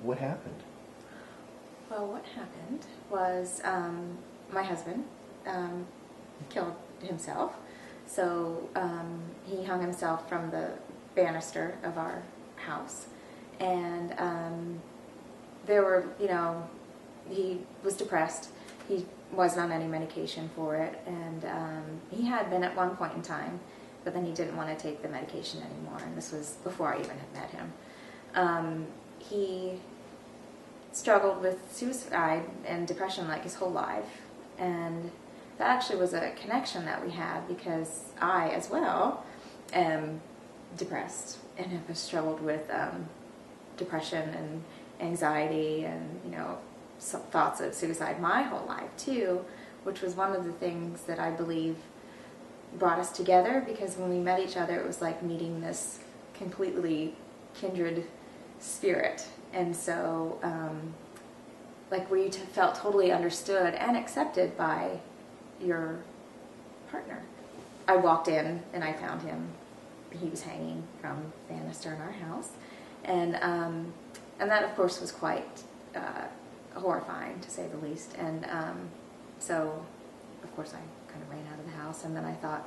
What happened? Well, what happened was my husband killed himself. So he hung himself from the banister of our house. And there were, he was depressed. He wasn't on any medication for it. And he had been at one point in time, but then he didn't want to take the medication anymore. And this was before I even had met him. He struggled with suicide and depression like his whole life. And that actually was a connection that we had because I, as well, am depressed and have struggled with depression and anxiety and, some thoughts of suicide my whole life too, which was one of the things that I believe brought us together, because when we met each other, it was like meeting this completely kindred spirit. And so, where you felt totally understood and accepted by your partner. I walked in and I found him. He was hanging from the banister in our house. And that, of course, was quite horrifying, to say the least. And so, of course, I kind of ran out of the house. And then I thought,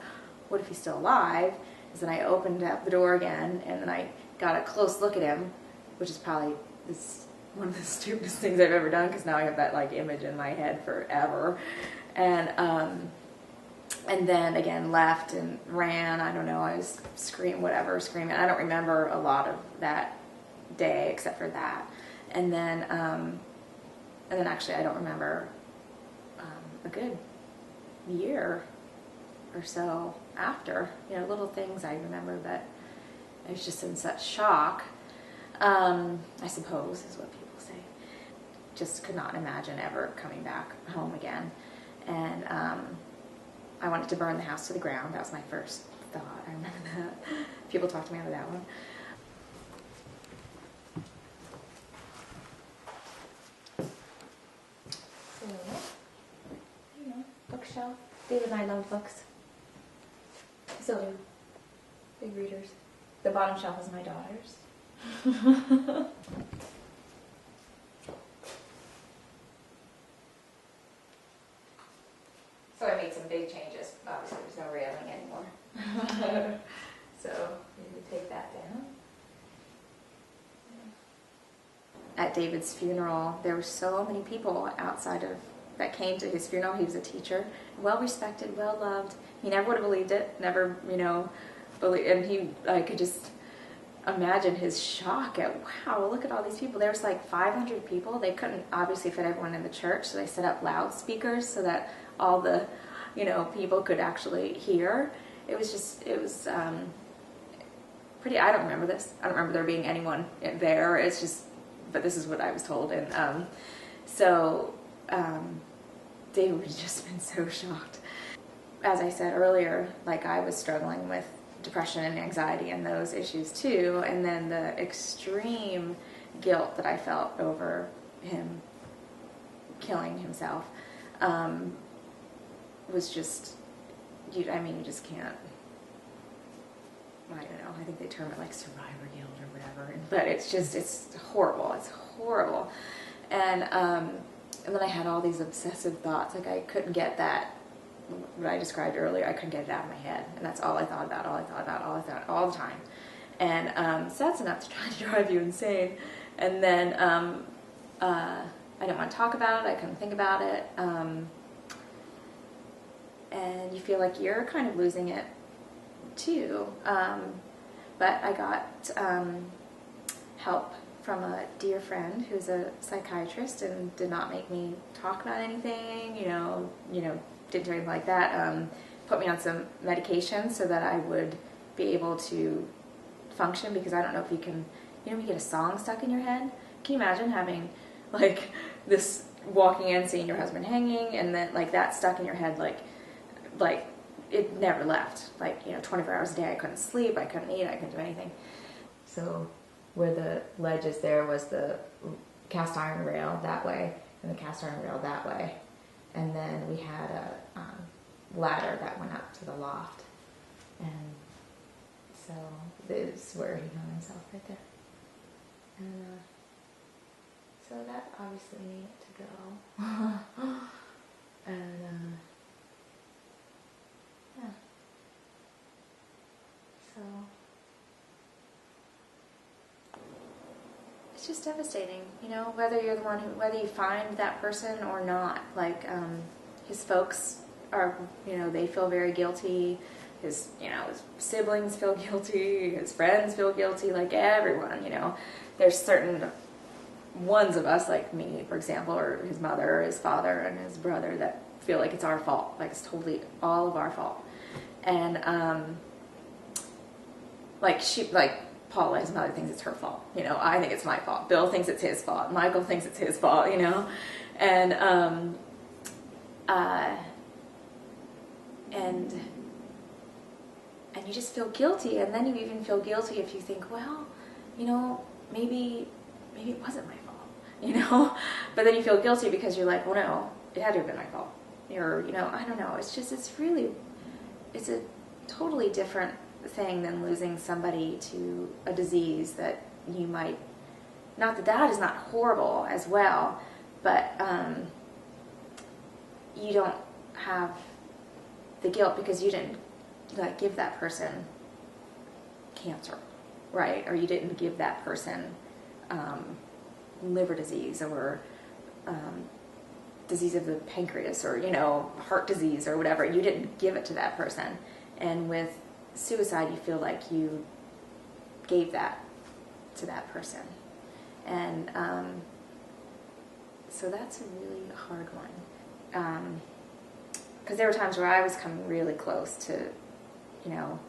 what if he's still alive? And then I opened up the door again, and then I got a close look at him, which is probably one of the stupidest things I've ever done, because now I have that image in my head forever. And then again left and ran. I don't know. I was screaming. I don't remember a lot of that day except for that. And then actually I don't remember a good year or so after. Little things I remember, but I was just in such shock. I suppose is what people say. Just could not imagine ever coming back home again. And I wanted to burn the house to the ground. That was my first thought. I remember that. People talked me out of that one. So, bookshelf. David and I love books. So, big readers. The bottom shelf is my daughter's. So I made some big changes. Obviously there's no railing anymore. So maybe take that down. At David's funeral, there were so many people that came to his funeral. He was a teacher, well respected, well loved. He never would have believed it. Never, and I could just imagine his shock at, wow, look at all these people. There was 500 people. They couldn't obviously fit everyone in the church, so they set up loudspeakers so that all the, people could actually hear. It was pretty, I don't remember this. I don't remember there being anyone there. But this is what I was told. And David would have just been so shocked. As I said earlier, I was struggling with depression and anxiety and those issues too, and then the extreme guilt that I felt over him killing himself was just, you just can't, I don't know, I think they term it survivor guilt or whatever, but it's horrible. It's horrible. And then I had all these obsessive thoughts, I couldn't get that, what I described earlier, I couldn't get it out of my head. And that's all I thought about, all the time. And so that's enough to try to drive you insane. And then I didn't want to talk about it, I couldn't think about it. And you feel like you're kind of losing it too. But I got help from a dear friend who's a psychiatrist and did not make me talk about anything, didn't do anything like that. Put me on some medication so that I would be able to function, because I don't know if you can, you get a song stuck in your head. Can you imagine having this, walking in, seeing your husband hanging, and then that stuck in your head, it never left. 24 hours a day, I couldn't sleep, I couldn't eat, I couldn't do anything. So where the ledge is, there was the cast iron rail that way and the cast iron rail that way. And then we had a ladder that went up to the loft. And so this is where he hung himself, right there. And So that obviously needed to go. And yeah. So it's just devastating, you know, whether you're the one who, whether you find that person or not. Like, his folks are, you know, they feel very guilty. His, you know, his siblings feel guilty. His friends feel guilty. Like everyone, you know, there's certain ones of us, like me, for example, or his mother, or his father, and his brother, that feel like it's our fault. Like it's totally all of our fault. And like Paula, his mother, thinks it's her fault. You know, I think it's my fault. Bill thinks it's his fault. Michael thinks it's his fault. You know, and and you just feel guilty, and then you even feel guilty if you think, well, you know, maybe it wasn't my fault, you know, but then you feel guilty because you're like, well, no, it had to have been my fault, or, you know, I don't know. It's just, it's a totally different thing than losing somebody to a disease that you might, not that that is not horrible as well, but you don't have the guilt because you didn't like give that person cancer, right? Or you didn't give that person liver disease, or disease of the pancreas, or, you know, heart disease or whatever. You didn't give it to that person. And with suicide, you feel like you gave that to that person. And so that's a really hard one. Because there were times where I was coming really close to, you know,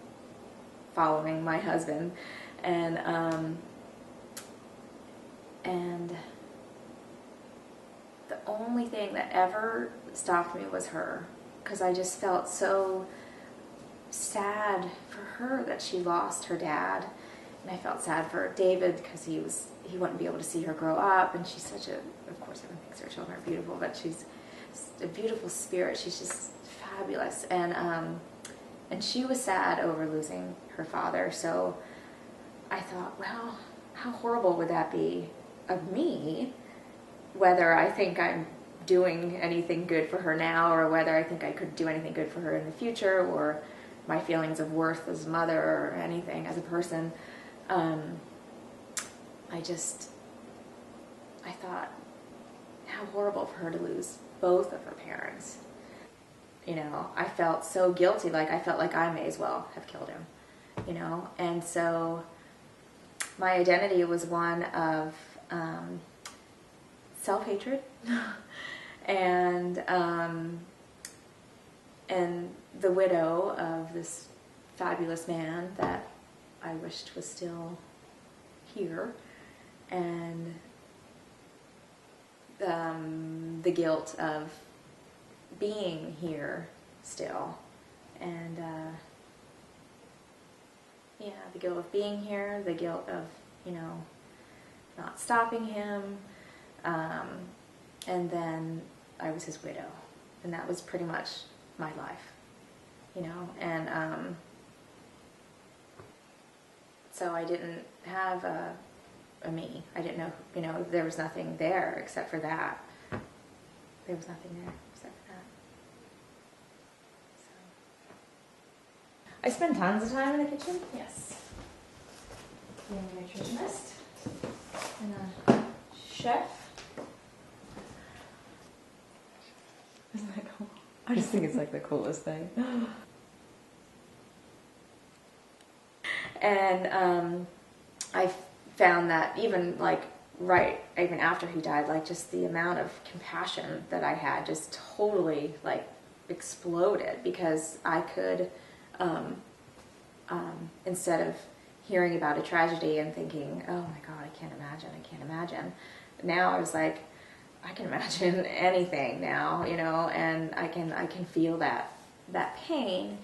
following my husband, and the only thing that ever stopped me was her, because I just felt so sad for her that she lost her dad, and I felt sad for David because he wouldn't be able to see her grow up, and she's such a, of course everyone thinks her children are beautiful, but she's a beautiful spirit. She's just fabulous, and she was sad over losing her father. So I thought, well, how horrible would that be of me, whether I think I'm doing anything good for her now, or whether I think I could do anything good for her in the future, or my feelings of worth as a mother, or anything as a person. I thought, how horrible for her to lose both of her parents. You know, I felt so guilty, like I felt like I may as well have killed him, you know. And so my identity was one of self-hatred and the widow of this fabulous man that I wished was still here, and the guilt of being here still, and yeah, the guilt of being here, the guilt of, you know, not stopping him, and then I was his widow, and that was pretty much my life, you know. And so I didn't have a me. I didn't know, you know, there was nothing there except for that. There was nothing there except for that. So. I spend tons of time in the kitchen. Yes. Being a nutritionist and a chef. Isn't that cool? I just think it's like the coolest thing. And I found that even after he died, like just the amount of compassion that I had just totally like exploded, because I could, instead of hearing about a tragedy and thinking, oh my God, I can't imagine. Now I was like, I can imagine anything now, you know, and I can feel that pain.